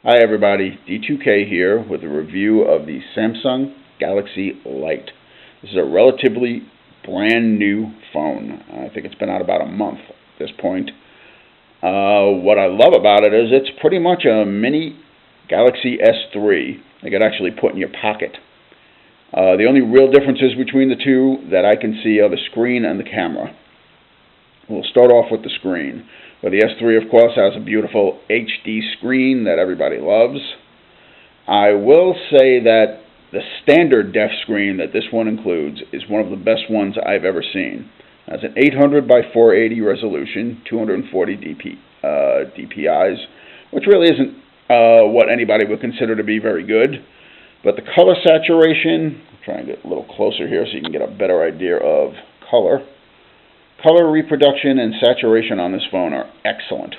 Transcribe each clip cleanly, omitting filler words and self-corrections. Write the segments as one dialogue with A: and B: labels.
A: Hi everybody, D2K here with a review of the Samsung Galaxy Lite. This is a relatively brand new phone. I think it's been out about a month at this point. What I love about it is it's pretty much a mini Galaxy S3 that you could actually put in your pocket. The only real differences between the two that I can see are the screen and the camera. We'll start off with the screen. Well, the S3, of course, has a beautiful HD screen that everybody loves. I will say that the standard def screen that this one includes is one of the best ones I've ever seen. It has an 800 by 480 resolution, 240 DPIs, which really isn't what anybody would consider to be very good. But the color saturation, I'll try and get a little closer here so you can get a better idea of color. Color reproduction and saturation on this phone are excellent.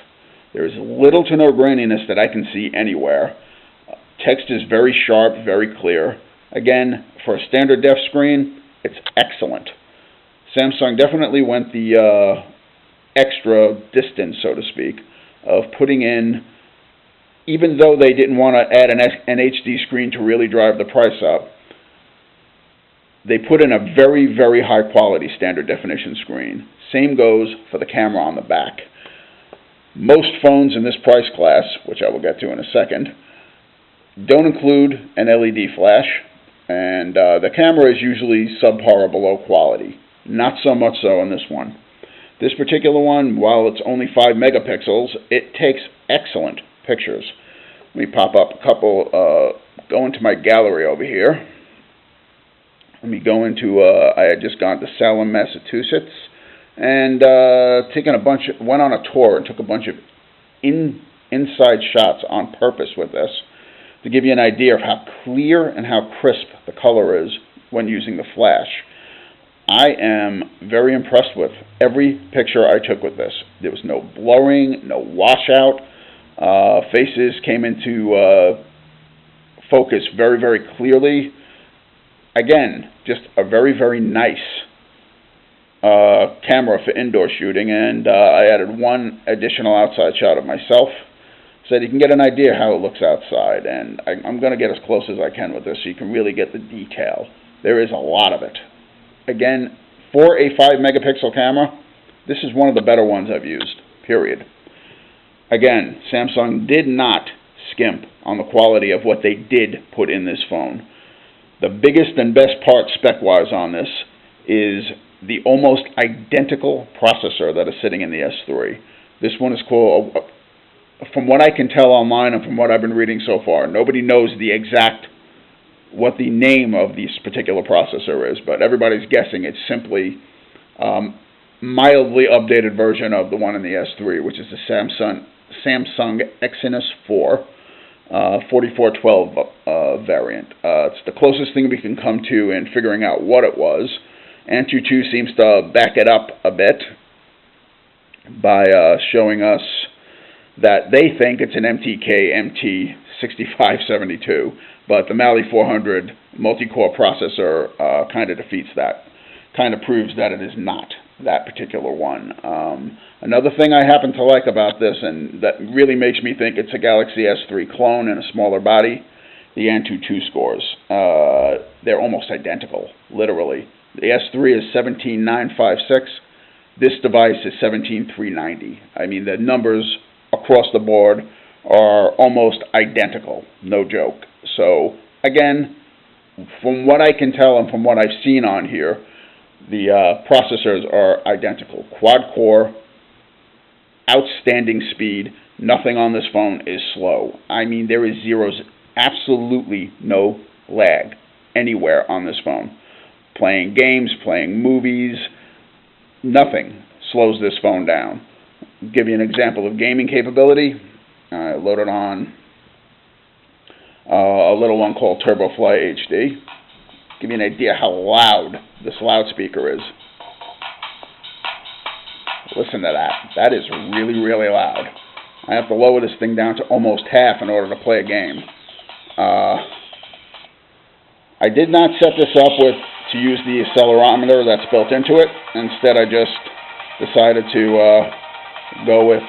A: There is little to no graininess that I can see anywhere. Text is very sharp, very clear. Again, for a standard def screen, it's excellent. Samsung definitely went the extra distance, so to speak, of putting in, even though they didn't want to add an HD screen to really drive the price up, they put in a very, very high quality standard definition screen. Same goes for the camera on the back. Most phones in this price class, which I will get to in a second, don't include an LED flash, and the camera is usually subpar or below quality. Not so much so in this one. This particular one, while it's only 5 megapixels, it takes excellent pictures. Let me pop up a couple, go into my gallery over here. Let me go into, I had just gone to Salem, Massachusetts, and went on a tour and took a bunch of inside shots on purpose with this to give you an idea of how clear and how crisp the color is when using the flash. I am very impressed with every picture I took with this. There was no blurring, no washout. Faces came into focus very, very clearly. Again, just a very, very nice camera for indoor shooting, and I added one additional outside shot of myself so that you can get an idea how it looks outside, and I'm going to get as close as I can with this so you can really get the detail. There is a lot of it. Again, for a 5 megapixel camera, this is one of the better ones I've used, period. Again, Samsung did not skimp on the quality of what they did put in this phone. The biggest and best part spec-wise on this is the almost identical processor that is sitting in the S3. This one is called, from what I can tell online and from what I've been reading so far, nobody knows what the name of this particular processor is, but everybody's guessing it's simply mildly updated version of the one in the S3, which is the Samsung Exynos 4. 4412 variant. It's the closest thing we can come to in figuring out what it was. Antutu seems to back it up a bit by showing us that they think it's an MTK MT6572, but the Mali 400 multi-core processor kind of defeats that, kind of proves that it is not that particular one. Another thing I happen to like about this, and that really makes me think it's a Galaxy S3 clone in a smaller body, the Antutu scores. They're almost identical, literally. The S3 is 17956. This device is 17390. I mean, the numbers across the board are almost identical, no joke. So, again, from what I can tell and from what I've seen on here, the processors are identical. Quad-core, outstanding speed. Nothing on this phone is slow. I mean, there is absolutely no lag anywhere on this phone. Playing games, playing movies, nothing slows this phone down. I'll give you an example of gaming capability. I loaded on a little one called TurboFly HD. Give you an idea how loud this loudspeaker is. Listen to that. That is really, really loud. I have to lower this thing down to almost half in order to play a game. I did not set this up to use the accelerometer that's built into it. Instead, I just decided to go with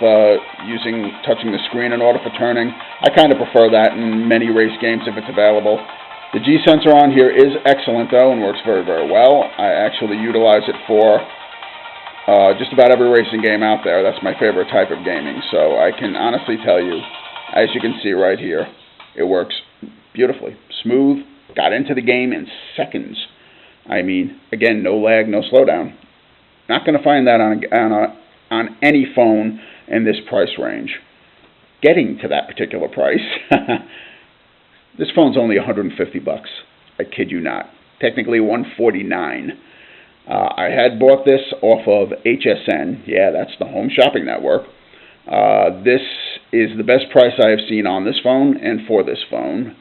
A: touching the screen in order for turning. I kind of prefer that in many race games if it's available. The G sensor on here is excellent though and works very, very well. I actually utilize it for just about every racing game out there. That's my favorite type of gaming. So I can honestly tell you, as you can see right here, it works beautifully. Smooth, got into the game in seconds. I mean, again, no lag, no slowdown. Not going to find that on any phone in this price range. Getting to that particular price, this phone's only $150. I kid you not. Technically $149. I had bought this off of HSN. Yeah, that's the Home Shopping Network. This is the best price I have seen on this phone and for this phone.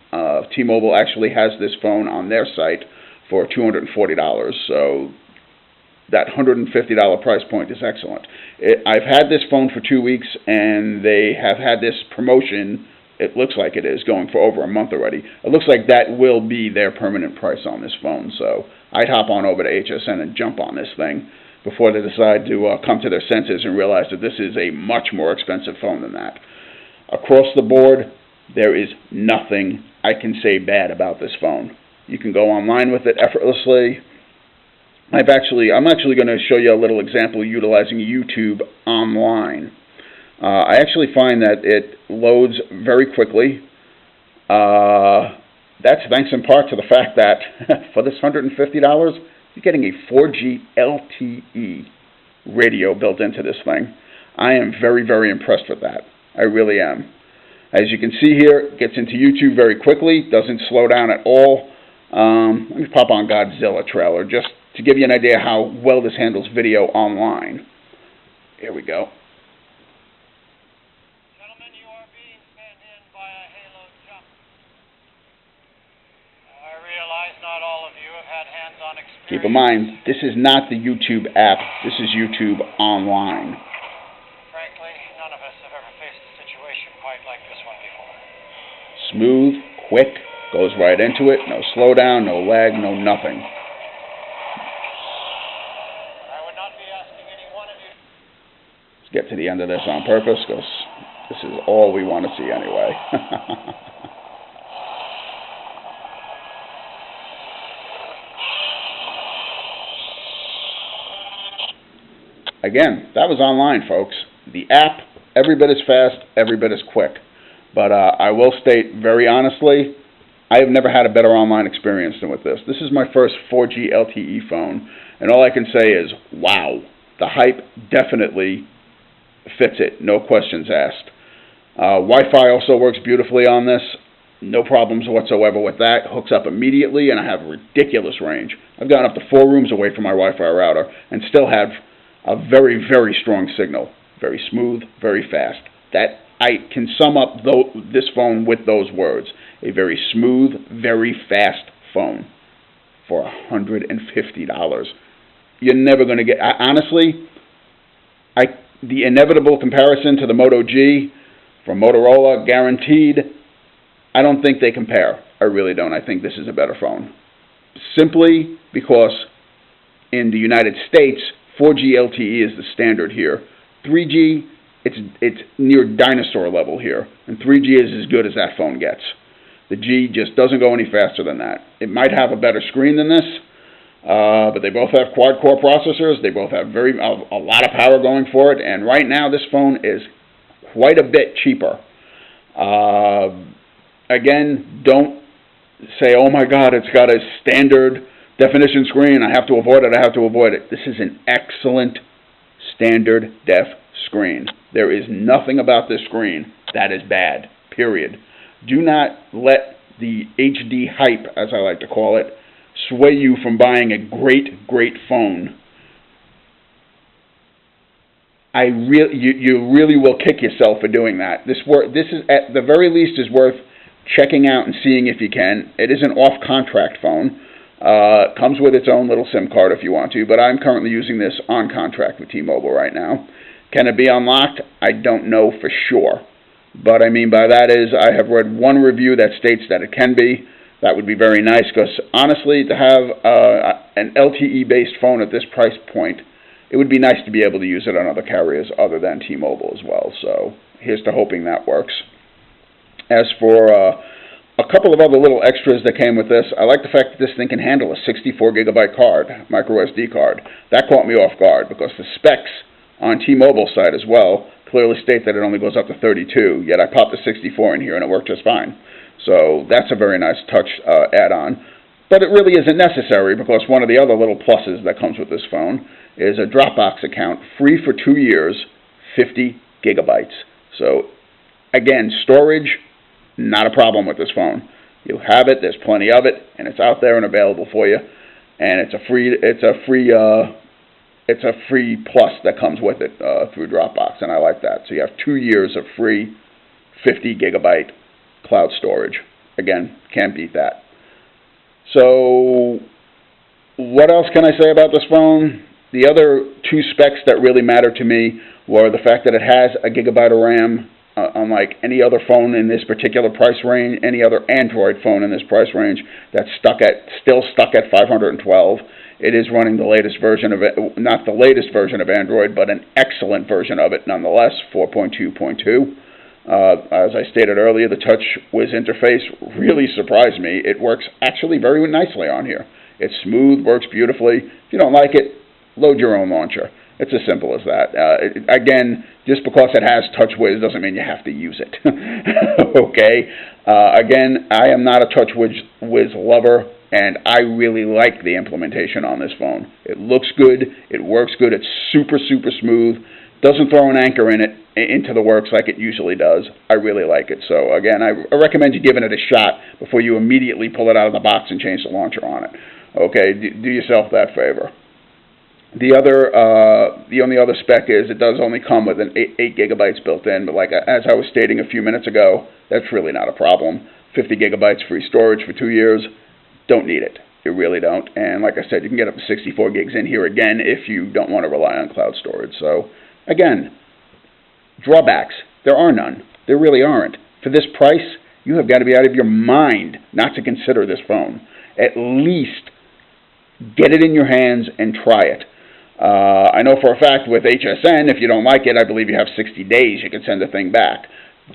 A: T-Mobile actually has this phone on their site for $240. So that $150 price point is excellent. I've had this phone for 2 weeks, and they have had this promotion. It looks like it is going for over a month already. It looks like that will be their permanent price on this phone. So I'd hop on over to HSN and jump on this thing before they decide to come to their senses and realize that this is a much more expensive phone than that. Across the board, there is nothing I can say bad about this phone. You can go online with it effortlessly. I'm actually going to show you a little example utilizing YouTube online. I actually find that it loads very quickly. That's thanks in part to the fact that for this $150, you're getting a 4G LTE radio built into this thing. I am very, very impressed with that. I really am. As you can see here, it gets into YouTube very quickly, doesn't slow down at all. Let me pop on Godzilla trailer just to give you an idea how well this handles video online. Here we go.
B: Gentlemen, you are being penned in by a halo jump. I realize not all of you have had hands-on experience.
A: Keep in mind, this is not the YouTube app. This is YouTube online.
B: Frankly, none of us have ever faced a situation quite like this one before.
A: Smooth, quick, goes right into it. No slowdown, no lag, no nothing.
B: I would not be asking any one of you.
A: Let's get to the end of this on purpose because this is all we want to see anyway. Again, that was online, folks. The app, every bit as fast, every bit as quick. But I will state very honestly, I have never had a better online experience than with this. This is my first 4G LTE phone, and all I can say is, wow. The hype definitely fits it, no questions asked. Wi-Fi also works beautifully on this. No problems whatsoever with that. Hooks up immediately, and I have ridiculous range. I've gone up to 4 rooms away from my Wi-Fi router and still have a very, very strong signal. Very smooth, very fast. That I can sum up this phone with those words. A very smooth, very fast phone for $150. You're never going to get... honestly, the inevitable comparison to the Moto G from Motorola, guaranteed, I don't think they compare. I really don't. I think this is a better phone. Simply because in the United States, 4G LTE is the standard here. 3G, it's near dinosaur level here. And 3G is as good as that phone gets. The G just doesn't go any faster than that. It might have a better screen than this, but they both have quad-core processors. They both have a lot of power going for it. And right now, this phone is quite a bit cheaper. Again, don't say, oh my God, it's got a standard definition screen. I have to avoid it. I have to avoid it. This is an excellent standard def screen. There is nothing about this screen that is bad, period. Do not let the HD hype, as I like to call it, sway you from buying a great, great phone. You really will kick yourself for doing that. This is, at the very least, is worth checking out and seeing if you can. It is an off-contract phone. Comes with its own little SIM card if you want to, but I'm currently using this on contract with T-Mobile right now. Can it be unlocked? I don't know for sure. But I mean by that is I have read one review that states that it can be. That would be very nice because honestly, to have an LTE-based phone at this price point it would be nice to be able to use it on other carriers other than T-Mobile as well. So here's to hoping that works. As for a couple of other little extras that came with this, I like the fact that this thing can handle a 64 gigabyte card, micro SD card. That caught me off guard because the specs on T-Mobile side as well clearly state that it only goes up to 32, yet I popped a 64 in here and it worked just fine. So that's a very nice touch add-on. But it really isn't necessary because one of the other little pluses that comes with this phone is a Dropbox account, free for 2 years, 50 gigabytes. So again, storage, not a problem with this phone. You have it, there's plenty of it, and it's out there and available for you. And it's a free plus that comes with it through Dropbox, and I like that. So you have 2 years of free 50 gigabyte cloud storage. Again, can't beat that. So what else can I say about this phone? The other two specs that really matter to me were the fact that it has a gigabyte of RAM, unlike any other phone in this particular price range, any other Android phone in this price range that's still stuck at 512. It is running the latest version of it, not the latest version of Android, but an excellent version of it nonetheless, 4.2.2. As I stated earlier, the TouchWiz interface really surprised me. It works actually very nicely on here. It's smooth, works beautifully. If you don't like it, load your own launcher. It's as simple as that. Again, just because it has TouchWiz doesn't mean you have to use it. Okay? Again, I am not a TouchWiz lover, and I really like the implementation on this phone. It looks good. It works good. It's super, super smooth. Doesn't throw an anchor into the works like it usually does. I really like it. So, again, I recommend you giving it a shot before you immediately pull it out of the box and change the launcher on it. Okay? Do yourself that favor. The only other spec is it does only come with an 8 gigabytes built in, but like as I was stating a few minutes ago, that's really not a problem. 50 gigabytes free storage for 2 years, don't need it. You really don't. And like I said, you can get up to 64 gigs in here again if you don't want to rely on cloud storage. So again, drawbacks, there are none. There really aren't. For this price, you have got to be out of your mind not to consider this phone. At least get it in your hands and try it. I know for a fact with HSN, if you don't like it, I believe you have 60 days. You can send the thing back.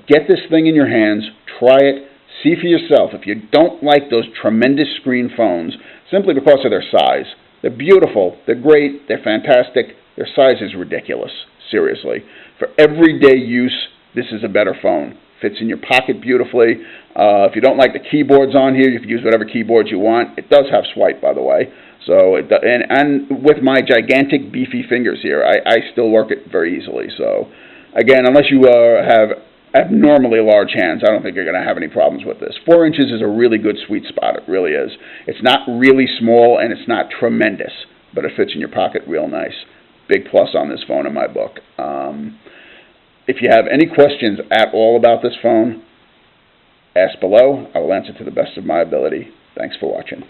A: Get this thing in your hands, try it, see for yourself. If you don't like those tremendous screen phones, simply because of their size, they're beautiful, they're great, they're fantastic, their size is ridiculous, seriously. For everyday use, this is a better phone. Fits in your pocket beautifully. If you don't like the keyboards on here, you can use whatever keyboards you want. It does have swipe, by the way. So, and with my gigantic beefy fingers here, I still work it very easily. So, again, unless you have abnormally large hands, I don't think you're going to have any problems with this. 4 inches is a really good sweet spot. It really is. It's not really small and it's not tremendous, but it fits in your pocket real nice. Big plus on this phone in my book. If you have any questions at all about this phone, ask below. I will answer to the best of my ability. Thanks for watching.